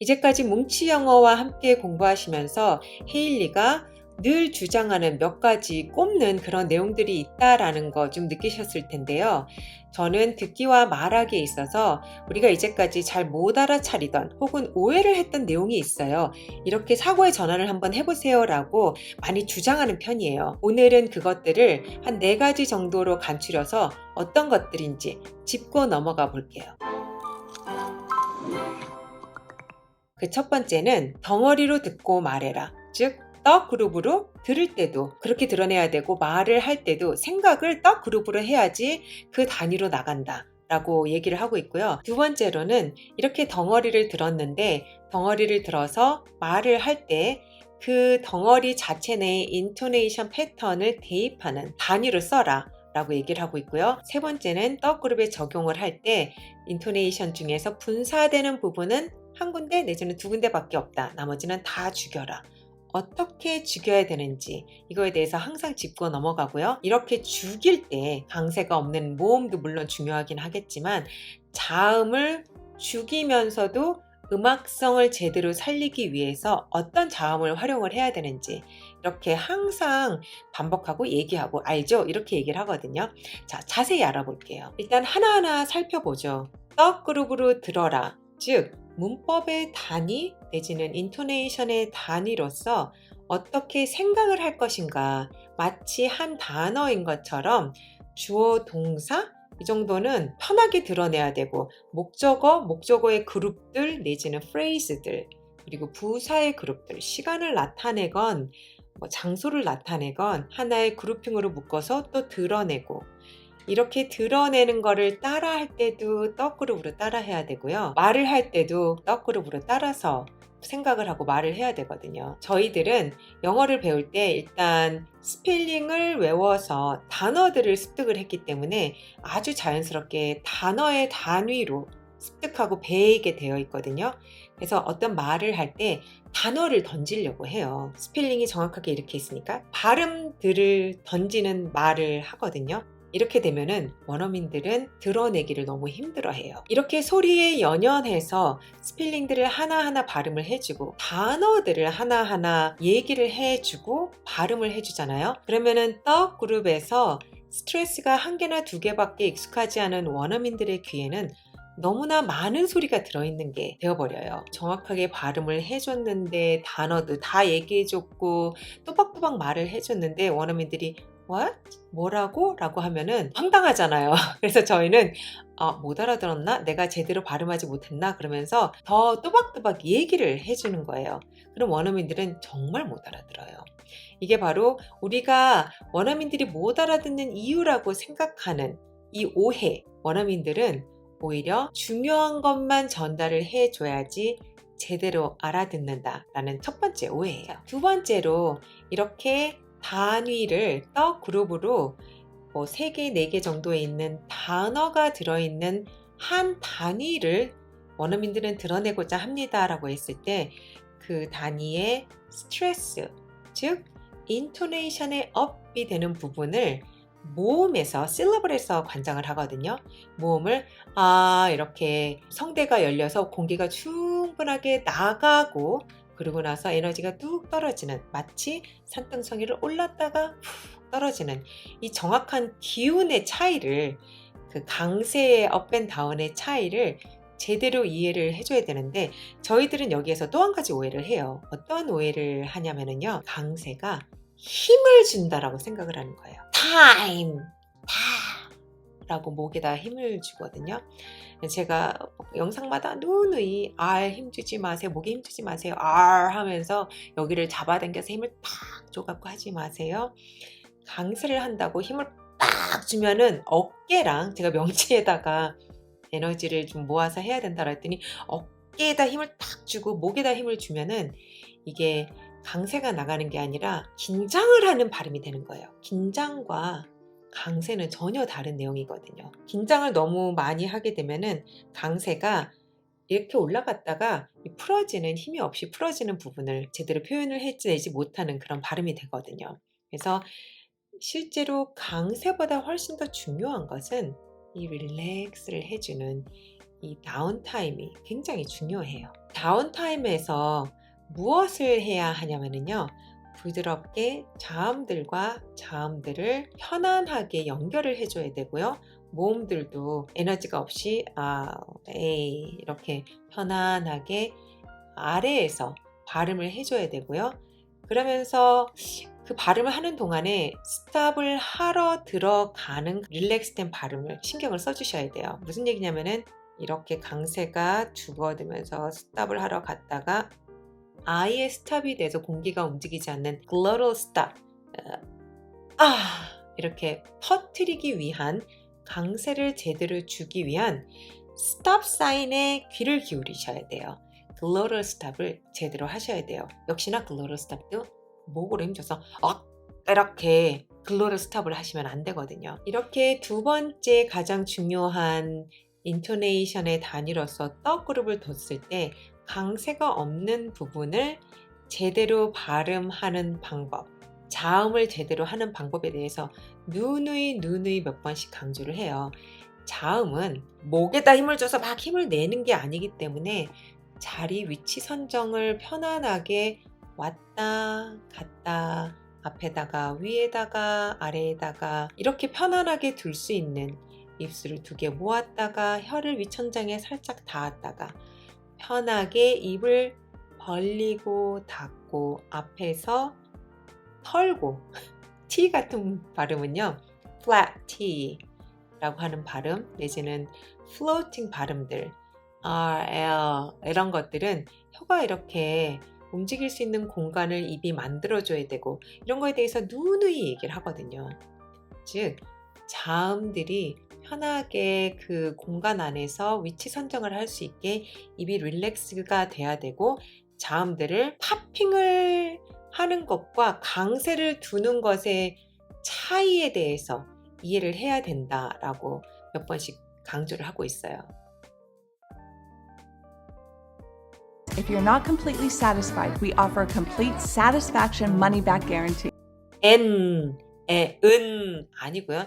이제까지 뭉치 영어와 함께 공부하시면서 헤일리가 늘 주장하는 몇 가지 꼽는 그런 내용들이 있다라는 거 좀 느끼셨을 텐데요. 저는 듣기와 말하기에 있어서 우리가 이제까지 잘 못 알아차리던 혹은 오해를 했던 내용이 있어요. 이렇게 사고의 전환을 한번 해보세요라고 많이 주장하는 편이에요. 오늘은 그것들을 한 4가지 정도로 간추려서 어떤 것들인지 짚고 넘어가 볼게요. 그 첫 번째는 덩어리로 듣고 말해라. 즉, 떡 그룹으로 들을 때도 그렇게 드러내야 되고 말을 할 때도 생각을 떡 그룹으로 해야지 그 단위로 나간다 라고 얘기를 하고 있고요. 두 번째로는 이렇게 덩어리를 들었는데 덩어리를 들어서 말을 할 때 그 덩어리 자체 내의 인토네이션 패턴을 대입하는 단위로 써라 라고 얘기를 하고 있고요. 세 번째는 떡 그룹에 적용을 할 때 인토네이션 중에서 분사되는 부분은 한 군데 내지는 2군데밖에 없다. 나머지는 다 죽여라. 어떻게 죽여야 되는지 이거에 대해서 항상 짚고 넘어가고요. 이렇게 죽일 때 강세가 없는 모음도 물론 중요하긴 하겠지만 자음을 죽이면서도 음악성을 제대로 살리기 위해서 어떤 자음을 활용을 해야 되는지 이렇게 항상 반복하고 얘기하고 알죠? 이렇게 얘기를 하거든요. 자, 자세히 알아볼게요. 일단 하나하나 살펴보죠. 떡 그룹으로 들어라. 즉 문법의 단위 내지는 인토네이션의 단위로서 어떻게 생각을 할 것인가 마치 한 단어인 것처럼 주어 동사 이 정도는 편하게 드러내야 되고 목적어의 그룹들 내지는 프레이즈들 그리고 부사의 그룹들 시간을 나타내건 장소를 나타내건 하나의 그룹핑으로 묶어서 또 드러내고 이렇게 드러내는 거를 따라 할 때도 떡그룹으로 따라 해야 되고요. 말을 할 때도 떡그룹으로 따라서 생각을 하고 말을 해야 되거든요. 저희들은 영어를 배울 때 일단 스펠링을 외워서 단어들을 습득을 했기 때문에 아주 자연스럽게 단어의 단위로 습득하고 배이게 되어 있거든요. 그래서 어떤 말을 할 때 단어를 던지려고 해요. 스펠링이 정확하게 이렇게 있으니까 발음들을 던지는 말을 하거든요. 이렇게 되면은 원어민들은 드러내기를 너무 힘들어해요. 이렇게 소리에 연연해서 스펠링들을 하나하나 발음을 해주고 단어들을 하나하나 얘기를 해주고 발음을 해주잖아요. 그러면은 떡 그룹에서 스트레스가 1개나 2개밖에 익숙하지 않은 원어민들의 귀에는 너무나 많은 소리가 들어있는 게 되어버려요. 정확하게 발음을 해줬는데 단어도 다 얘기해줬고 또박또박 말을 해줬는데 원어민들이 What? 뭐라고? 라고 하면은 황당하잖아요. 그래서 저희는 못 알아들었나? 내가 제대로 발음하지 못했나? 그러면서 더 또박또박 얘기를 해주는 거예요. 그럼 원어민들은 정말 못 알아들어요. 이게 바로 우리가 원어민들이 못 알아듣는 이유라고 생각하는 이 오해. 원어민들은 오히려 중요한 것만 전달을 해줘야지 제대로 알아듣는다라는 첫 번째 오해예요. 두 번째로 이렇게 단위를 떡 그룹으로 3개, 4개 정도에 있는 단어가 들어있는 한 단위를 원어민들은 드러내고자 합니다 라고 했을 때 그 단위의 스트레스, 즉 인토네이션의 업이 되는 부분을 모음에서 실러블에서 관장을 하거든요. 모음을 이렇게 성대가 열려서 공기가 충분하게 나가고 그러고 나서 에너지가 뚝 떨어지는 마치 산등성이를 올랐다가 훅 떨어지는 이 정확한 기운의 차이를 그 강세의 업앤다운의 차이를 제대로 이해를 해줘야 되는데 저희들은 여기에서 또 한 가지 오해를 해요. 어떤 오해를 하냐면요. 강세가 힘을 준다라고 생각을 하는 거예요. 타임! 라고 목에다 힘을 주거든요. 제가 영상마다 누누이 힘주지 마세요. 목에 힘주지 마세요. 하면서 여기를 잡아당겨서 힘을 탁 줘갖고 하지 마세요. 강세를 한다고 힘을 딱 주면은 어깨랑 제가 명치에다가 에너지를 좀 모아서 해야 된다고 했더니 어깨에다 힘을 탁 주고 목에다 힘을 주면은 이게 강세가 나가는 게 아니라 긴장을 하는 발음이 되는 거예요. 긴장과 강세는 전혀 다른 내용이거든요. 긴장을 너무 많이 하게 되면은 강세가 이렇게 올라갔다가 풀어지는 힘이 없이 풀어지는 부분을 제대로 표현을 해내지 못하는 그런 발음이 되거든요. 그래서 실제로 강세보다 훨씬 더 중요한 것은 이 릴렉스를 해주는 이 다운타임이 굉장히 중요해요. 다운타임에서 무엇을 해야 하냐면요. 부드럽게 자음들과 자음들을 편안하게 연결을 해줘야 되고요. 모음들도 에너지가 없이 에이 이렇게 편안하게 아래에서 발음을 해줘야 되고요. 그러면서 그 발음을 하는 동안에 스탑을 하러 들어가는 릴렉스된 발음을 신경을 써주셔야 돼요. 무슨 얘기냐면은 이렇게 강세가 죽어들면서 스탑을 하러 갔다가 아예 스탑이 돼서 공기가 움직이지 않는 glottal stop 이렇게 터뜨리기 위한 강세를 제대로 주기 위한 스탑 사인에 귀를 기울이셔야 돼요. glottal stop을 제대로 하셔야 돼요. 역시나 glottal stop도 목으로 힘줘서 이렇게 glottal stop을 하시면 안 되거든요. 이렇게 두 번째 가장 중요한 인토네이션의 단위로서 떡 그룹을 뒀을 때 강세가 없는 부분을 제대로 발음하는 방법, 자음을 제대로 하는 방법에 대해서 누누이 몇 번씩 강조를 해요. 자음은 목에다 힘을 줘서 막 힘을 내는 게 아니기 때문에 자리 위치 선정을 편안하게 왔다 갔다 앞에다가 위에다가 아래에다가 이렇게 편안하게 둘 수 있는 입술을 두 개 모았다가 혀를 위천장에 살짝 닿았다가 편하게 입을 벌리고 닫고 앞에서 털고 T 같은 발음은요 flat T 라고 하는 발음 내지는 floating 발음들 R, L 이런 것들은 혀가 이렇게 움직일 수 있는 공간을 입이 만들어줘야 되고 이런 거에 대해서 누누이 얘기를 하거든요. 즉 자음들이 편하게 그 공간 안에서 위치 선정을 할 수 있게 입이 릴렉스가 돼야 되고 자음들을 팝핑을 하는 것과 강세를 두는 것의 차이에 대해서 이해를 해야 된다라고 몇 번씩 강조를 하고 있어요. If you're not completely satisfied, we offer a complete satisfaction money-back guarantee. 아니고요.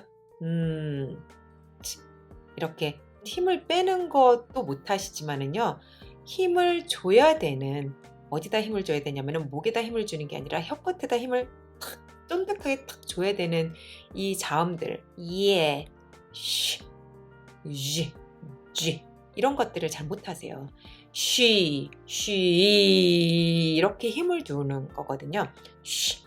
이렇게 힘을 빼는 것도 못하시지만은요. 힘을 줘야 되는 어디다 힘을 줘야 되냐면은 목에다 힘을 주는 게 아니라 혀끝에다 힘을 탁 쫀득하게 탁 줘야 되는 이 자음들 예, 쉬, 쥐, 쥐 이런 것들을 잘 못하세요. 쉬 이렇게 힘을 두는 거거든요. 쉬,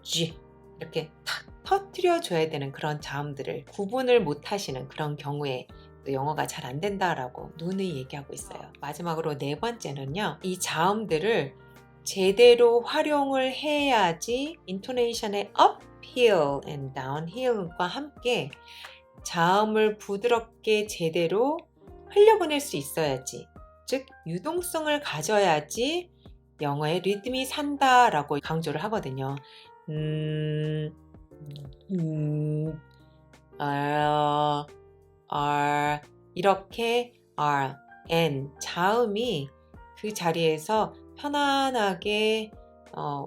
쥐 이렇게 탁 터뜨려 줘야 되는 그런 자음들을 구분을 못 하시는 그런 경우에 또 영어가 잘 안 된다라고 누누이 얘기하고 있어요. 마지막으로 네 번째는요. 이 자음들을 제대로 활용을 해야지 인토네이션의 uphill and downhill과 함께 자음을 부드럽게 제대로 흘려보낼 수 있어야지 즉 유동성을 가져야지 영어의 리듬이 산다라고 강조를 하거든요. 이렇게 R, N 자음이 그 자리에서 편안하게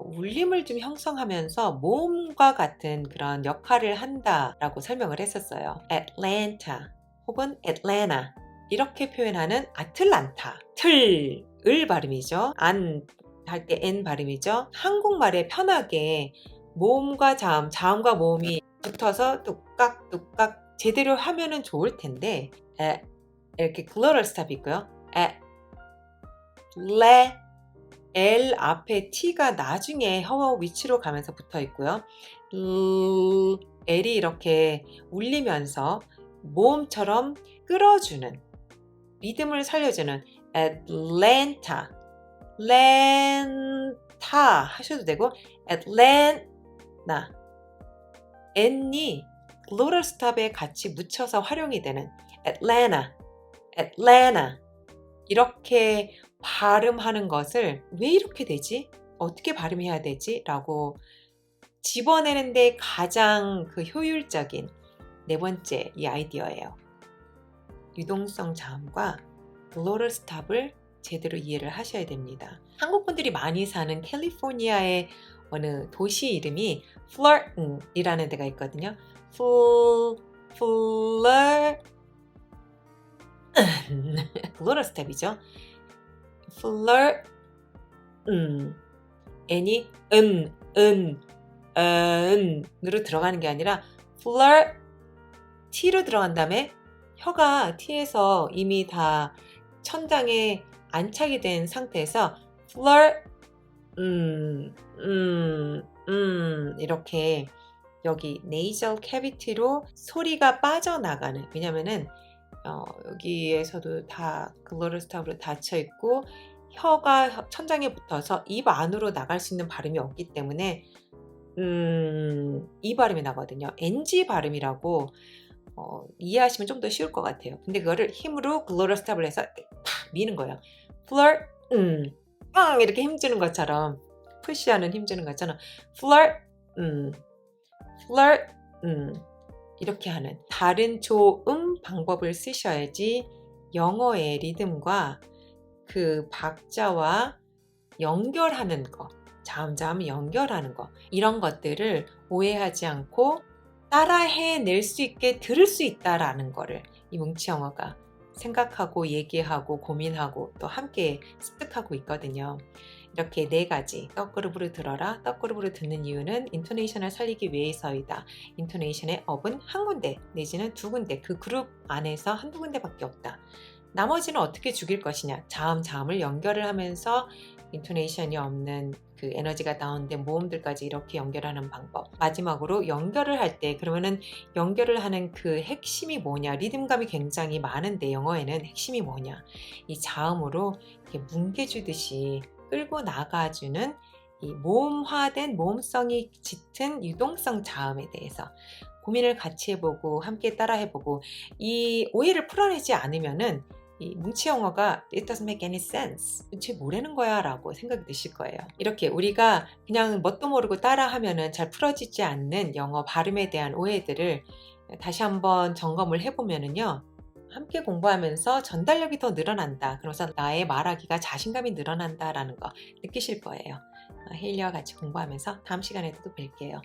울림을 좀 형성하면서 모음과 같은 그런 역할을 한다라고 설명을 했었어요. Atlanta 혹은 Atlanta 이렇게 표현하는 아틀란타 틀을 발음이죠. 안 할 때 N 발음이죠. 한국말에 편하게 모음과 자음과 모음이 붙어서 뚝깍뚝깍 제대로 하면은 좋을 텐데 이렇게 글로럴 스탑이 있고요. L 앞에 T가 나중에 혀 위치로 가면서 붙어 있고요. L이 이렇게 울리면서 모음처럼 끌어주는 리듬을 살려주는 Atlanta 렌타 하셔도 되고 Atlanta N이 글로럴 스탑에 같이 묻혀서 활용이 되는 Atlanta 이렇게 발음하는 것을 왜 이렇게 되지? 어떻게 발음해야 되지? 라고 집어내는데 가장 그 효율적인 네 번째 이 아이디어예요. 유동성 자음과 글로럴 스탑을 제대로 이해를 하셔야 됩니다. 한국 분들이 많이 사는 캘리포니아의 어느 도시 이름이 플러튼이라는 데가 있거든요. 글로럴 스텝이죠. flirt, n이 으로 들어가는 게 아니라 flirt, t로 들어간 다음에 혀가 t에서 이미 다 천장에 안착이 된 상태에서 flirt, 이렇게 여기 nasal cavity로 소리가 빠져나가는, 왜냐면은 여기에서도 다 글로럴 스탑으로 닫혀 있고 혀가 천장에 붙어서 입 안으로 나갈 수 있는 발음이 없기 때문에 이 발음이 나거든요. NG 발음이라고 이해하시면 좀 더 쉬울 것 같아요. 근데 그거를 힘으로 글로럴 스탑을 해서 팍 미는 거예요. flirt, 빵 이렇게 힘주는 것처럼, 푸시하는 힘주는 것처럼 flirt, flirt, 이렇게 하는 다른 조음 방법을 쓰셔야지 영어의 리듬과 그 박자와 연결하는 거, 자음 연결하는 거, 이런 것들을 오해하지 않고 따라해낼 수 있게 들을 수 있다라는 거를 이 뭉치 영어가 생각하고 얘기하고 고민하고 또 함께 습득하고 있거든요. 이렇게 4가지 떡그룹으로 들어라. 떡그룹으로 듣는 이유는 인토네이션을 살리기 위해서이다. 인토네이션의 업은 한 군데 내지는 2군데, 그 그룹 안에서 한두 군데밖에 없다. 나머지는 어떻게 죽일 것이냐. 자음을 연결을 하면서 인토네이션이 없는 그 에너지가 다운된 모음들까지 이렇게 연결하는 방법. 마지막으로 연결을 할 때, 그러면은 연결을 하는 그 핵심이 뭐냐. 리듬감이 굉장히 많은데 영어에는 핵심이 뭐냐. 이 자음으로 이렇게 뭉개주듯이 끌고 나가주는 이 모음화된, 모음성이 짙은 유동성 자음에 대해서 고민을 같이 해보고 함께 따라 해보고, 이 오해를 풀어내지 않으면은 이 뭉치 영어가 it doesn't make any sense. 쟤 뭐라는 거야? 라고 생각이 드실 거예요. 이렇게 우리가 그냥 뭣도 모르고 따라 하면은 잘 풀어지지 않는 영어 발음에 대한 오해들을 다시 한번 점검을 해보면은요, 함께 공부하면서 전달력이 더 늘어난다. 그러면서 나의 말하기가 자신감이 늘어난다라는 거 느끼실 거예요. 헤일리와 같이 공부하면서 다음 시간에도 또 뵐게요.